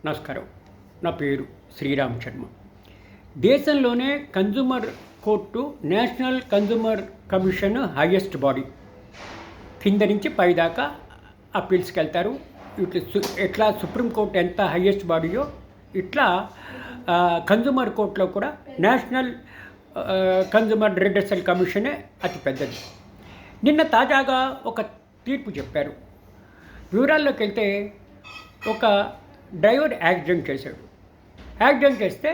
నమస్కారం. నా పేరు శ్రీరామ్ శర్మ. దేశంలోనే consumer court national consumer commission highest body. కింద నుంచి పైదాకా అప్పీల్స్కి వెళ్తారు. ఎట్లా సుప్రీంకోర్టు ఎంత హైయెస్ట్ బాడీయో ఇట్లా కన్జ్యూమర్ కోర్టులో కూడా నేషనల్ కన్జ్యూమర్ రిడ్రెసల్ కమిషనే అతి పెద్దది. నిన్న తాజాగా ఒక తీర్పు చెప్పారు. వివరాల్లోకి వెళ్తే ఒక డ్రైవర్ యాక్సిడెంట్ చేశాడు. యాక్సిడెంట్ చేస్తే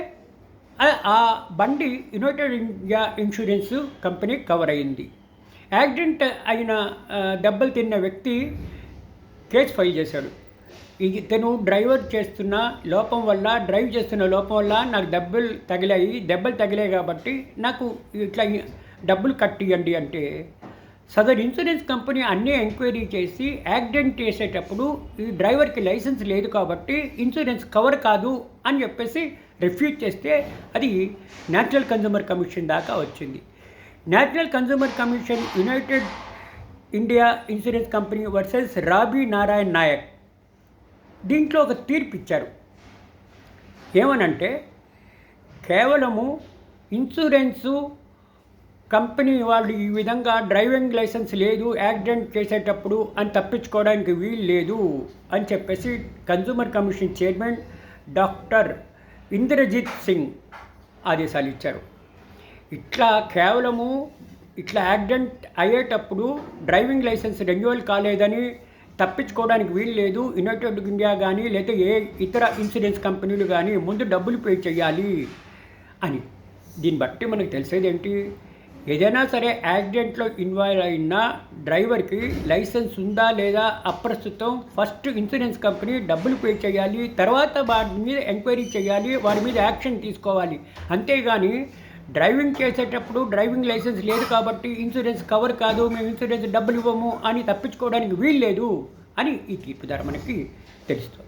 ఆ బండి United India Insurance company cover అయింది. యాక్సిడెంట్ అయిన దెబ్బలు తిన్న వ్యక్తి కేసు ఫైల్ చేశాడు. ఇతను డ్రైవ్ చేస్తున్న లోపం వల్ల నాకు దెబ్బలు తగిలాయి కాబట్టి నాకు ఇట్లా డబ్బులు కట్టియండి అంటే సదర్ ఇన్సూరెన్స్ కంపెనీ అన్నీ ఎంక్వైరీ చేసి యాక్సిడెంట్ చేసేటప్పుడు ఈ డ్రైవర్కి లైసెన్స్ లేదు కాబట్టి ఇన్సూరెన్స్ కవర్ కాదు అని చెప్పేసి రిఫ్యూజ్ చేస్తే అది నేషనల్ కన్జ్యూమర్ కమిషన్ దాకా వచ్చింది. National consumer commission United India Insurance Company versus Robi Narayan Nayak దీంట్లో ఒక తీర్పు ఇచ్చారు. ఏమనంటే కేవలము ఇన్సూరెన్సు కంపెనీ వాళ్ళు ఈ విధంగా డ్రైవింగ్ లైసెన్స్ లేదు యాక్సిడెంట్ చేసేటప్పుడు అని తప్పించుకోవడానికి వీలు లేదు అని చెప్పేసి consumer commission chairman doctor Indrajit Singh ఆదేశాలు ఇచ్చారు. కేవలము యాక్సిడెంట్ అయ్యేటప్పుడు డ్రైవింగ్ లైసెన్స్ రెన్యువల్ కాలేదని తప్పించుకోవడానికి వీలు లేదు. యునైటెడ్ ఇండియా కానీ లేదా ఏ ఇతర ఇన్సూరెన్స్ కంపెనీలు కానీ ముందు డబ్బులు పే చేయాలి అని. దీన్ని బట్టి మనకు తెలిసేది ఏంటి, ఏదైనా సరే యాక్సిడెంట్లో ఇన్వాల్వ్ అయిన డ్రైవర్కి లైసెన్స్ ఉందా లేదా అప్రస్తుతం ఫస్ట్ ఇన్సూరెన్స్ కంపెనీ డబ్బులు పే చేయాలి, తర్వాత వారి మీద ఎంక్వైరీ చేయాలి, వారి మీద యాక్షన్ తీసుకోవాలి. అంతేగాని డ్రైవింగ్ చేసేటప్పుడు డ్రైవింగ్ లైసెన్స్ లేదు కాబట్టి ఇన్సూరెన్స్ కవర్ కాదు, మేము ఇన్సూరెన్స్ డబ్బులు ఇవ్వము అని తప్పించుకోవడానికి వీలు లేదు అని ఈ తీర్పు ద్వారా మనకి తెలుస్తుంది.